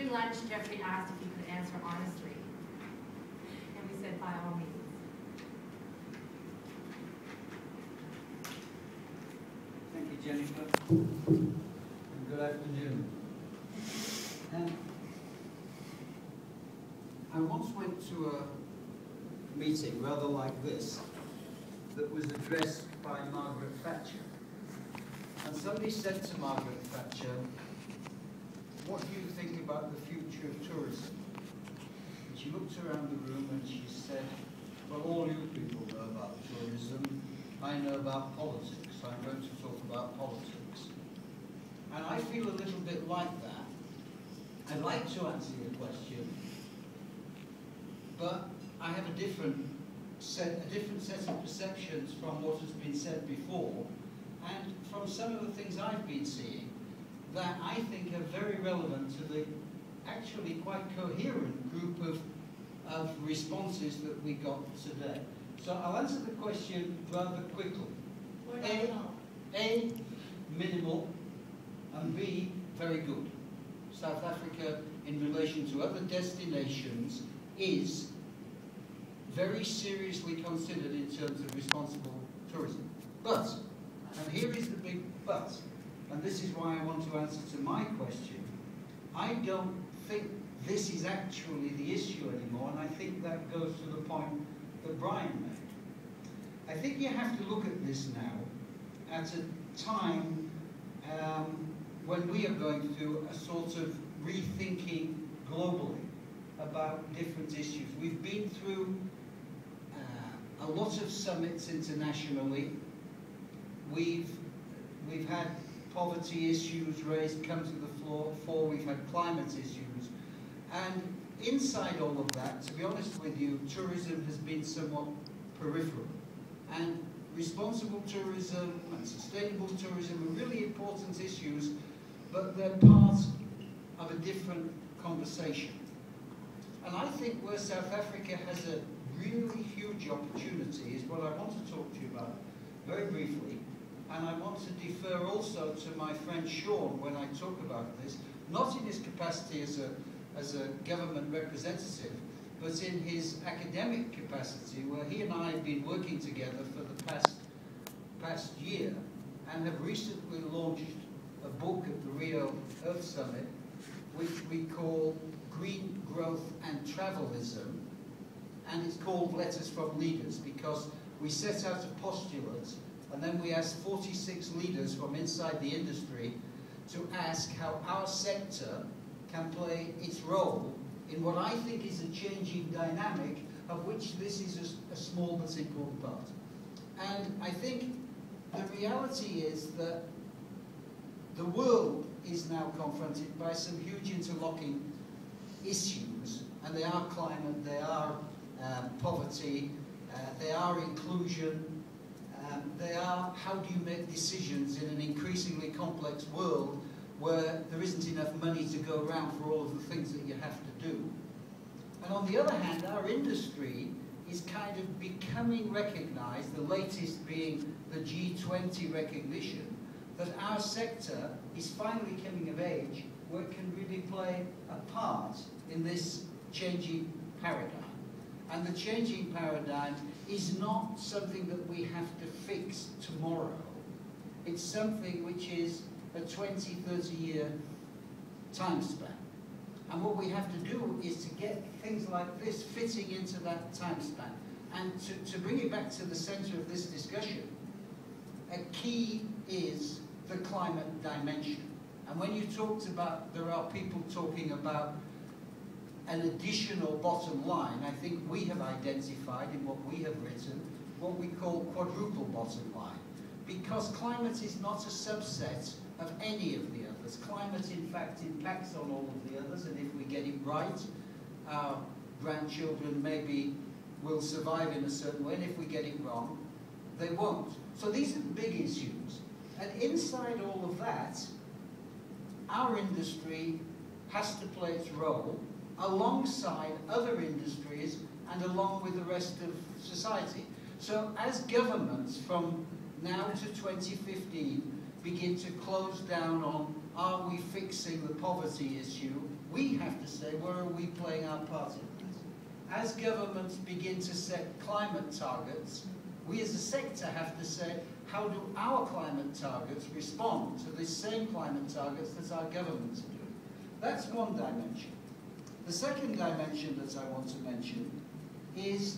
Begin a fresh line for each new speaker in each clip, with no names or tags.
During lunch, Geoffrey asked if he could answer honestly, and we said, by all means.
Thank you, Jennifer. And good afternoon. I once went to a meeting rather like this that was addressed by Margaret Thatcher. And somebody said to Margaret Thatcher, "What do you think about the future of tourism?" And she looked around the room and she said, "Well, all you people know about tourism. I know about politics. I'm going to talk about politics." And I feel a little bit like that. I'd like to answer your question, but I have a different set of perceptions from what has been said before, and from some of the things I've been seeing that I think are very relevant to the actually quite coherent group of responses that we got today. So I'll answer the question rather quickly. A, minimal, and B, very good. South Africa, in relation to other destinations, is very seriously considered in terms of responsible tourism. But, and here is the big but, and this is why I want to answer to my question, I don't think this is actually the issue anymore, and I think that goes to the point that Brian made. I think you have to look at this now at a time when we are going through a sort of rethinking globally about different issues. We've been through a lot of summits internationally. We've had poverty issues raised, come to the fore. We've had climate issues. And inside all of that, to be honest with you, tourism has been somewhat peripheral. And responsible tourism and sustainable tourism are really important issues, but they're part of a different conversation. And I think where South Africa has a really huge opportunity is what I want to talk to you about very briefly. And I want to defer also to my friend Sean when I talk about this, not in his capacity as a government representative, but in his academic capacity, where he and I have been working together for the past year and have recently launched a book at the Rio Earth Summit, which we call Green Growth and Travelism, and it's called Letters from Leaders because we set out a postulate and then we asked 46 leaders from inside the industry to ask how our sector can play its role in what I think is a changing dynamic, of which this is a small but important part. And I think the reality is that the world is now confronted by some huge interlocking issues, and they are climate, they are poverty, they are inclusion, they are how do you make decisions in an increasingly complex world where there isn't enough money to go around for all of the things that you have to do. And on the other hand, our industry is kind of becoming recognized, the latest being the G20 recognition, that our sector is finally coming of age where it can really play a part in this changing paradigm. And the changing paradigm is not something that we have to fix tomorrow. It's something which is a 20, 30-year time span. And what we have to do is to get things like this fitting into that time span. And to bring it back to the center of this discussion, a key is the climate dimension. And when you talked about, there are people talking about an additional bottom line, I think we have identified in what we have written what we call quadruple bottom line. Because climate is not a subset of any of the others. Climate, in fact, impacts on all of the others, and if we get it right, our grandchildren maybe will survive in a certain way, and if we get it wrong, they won't. So these are the big issues. And inside all of that, our industry has to play its role alongside other industries and along with the rest of society. So as governments from now to 2015 begin to close down on are we fixing the poverty issue, we have say, where are we playing our part in this? As governments begin to set climate targets, we as a sector have to say, how do our climate targets respond to the same climate targets that our governments are doing? That's one dimension. The second dimension that I want to mention is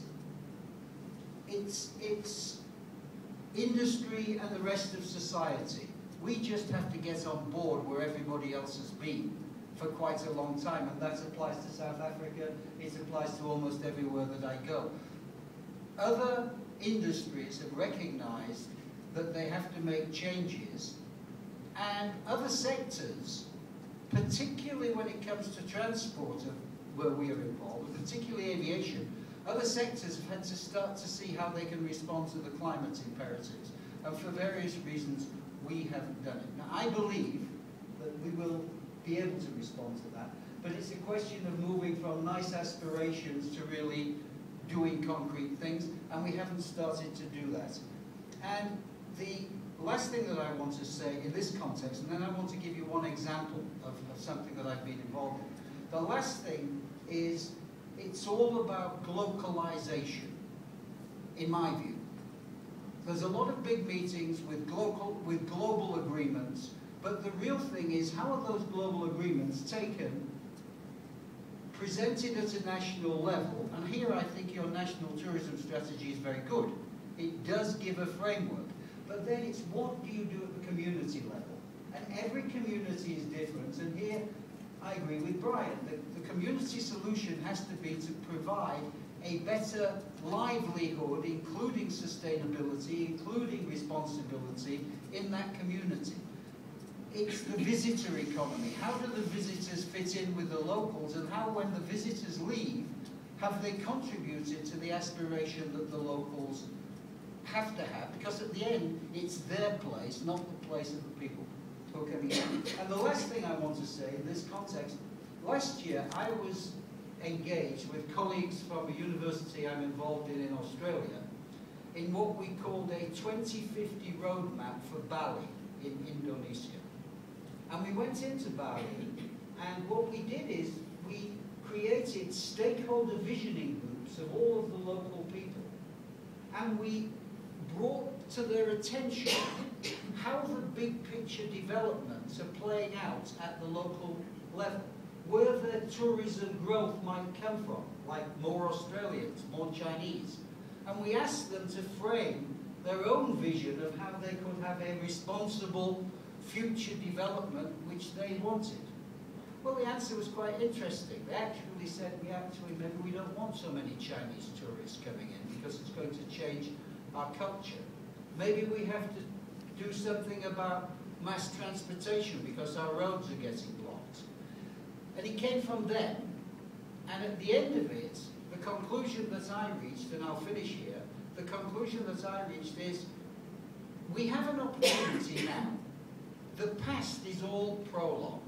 it's industry and the rest of society. We just have to get on board where everybody else has been for quite a long time, and that applies to South Africa, it applies to almost everywhere that I go. Other industries have recognized that they have to make changes, and other sectors, particularly when it comes to transport, where we are involved, particularly aviation, other sectors have had to start to see how they can respond to the climate imperatives. And for various reasons, we haven't done it. Now, I believe that we will be able to respond to that, but it's a question of moving from nice aspirations to really doing concrete things, and we haven't started to do that. And the last thing that I want to say in this context, and then I want to give you one example of something that I've been involved in. The last thing is, it's all about globalization, in my view. There's a lot of big meetings with global agreements, but the real thing is, how are those global agreements taken, presented at a national level? And here I think your national tourism strategy is very good. It does give a framework, but then it's what do you do at the community level? And every community is different, and here I agree with Brian. The community solution has to be to provide a better livelihood, including sustainability, including responsibility in that community. It's the visitor economy. How do the visitors fit in with the locals, and how, when the visitors leave, have they contributed to the aspiration that the locals have to have? Because at the end, it's their place, not the place of the people who are coming in. And the last thing I want to say in this context, last year I was engaged with colleagues from a university I'm involved in Australia in what we called a 2050 roadmap for Bali in Indonesia. And we went into Bali, and what we did is we created stakeholder visioning groups of all of the local people, and we brought to their attention how the big picture developments are playing out at the local level, where their tourism growth might come from, like more Australians, more Chinese. And we asked them to frame their own vision of how they could have a responsible future development which they wanted. Well, the answer was quite interesting. They actually said, maybe we don't want so many Chinese tourists coming in because it's going to change our culture. Maybe we have to do something about mass transportation because our roads are getting blocked. And it came from them. And at the end of it, the conclusion that I reached, and I'll finish here, the conclusion that I reached is, we have an opportunity now. The past is all prologue.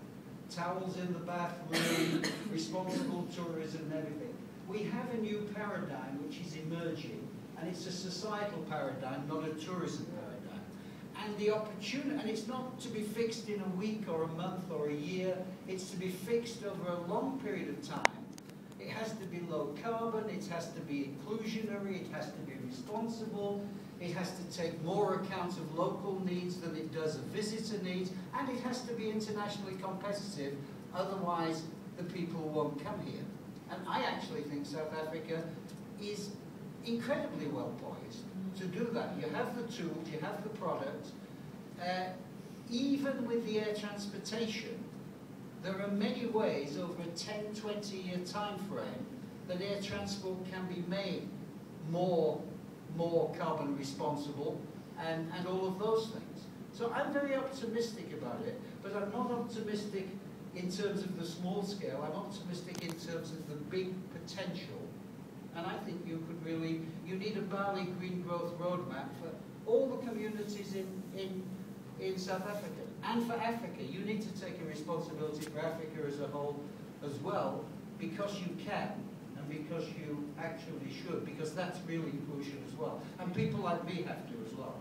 Towels in the bathroom, responsible tourism and everything. We have a new paradigm which is emerging, and it's a societal paradigm, not a tourism paradigm. And the opportunity, and it's not to be fixed in a week or a month or a year, it's to be fixed over a long period of time. It has to be low carbon, it has to be inclusionary, it has to be responsible, it has to take more account of local needs than it does of visitor needs, and it has to be internationally competitive, otherwise the people won't come here. And I actually think South Africa is incredibly well poised to do that. You have the tools, you have the product. Even with the air transportation, there are many ways over a 10, 20-year time frame that air transport can be made more carbon responsible and all of those things. So I'm very optimistic about it, but I'm not optimistic in terms of the small scale. I'm optimistic in terms of the big potential. And I think you need a Bali Green Growth Roadmap for all the communities in South Africa. And for Africa, you need to take a responsibility for Africa as a whole as well, because you can, and because you actually should, because that's really crucial as well. And people like me have to as well.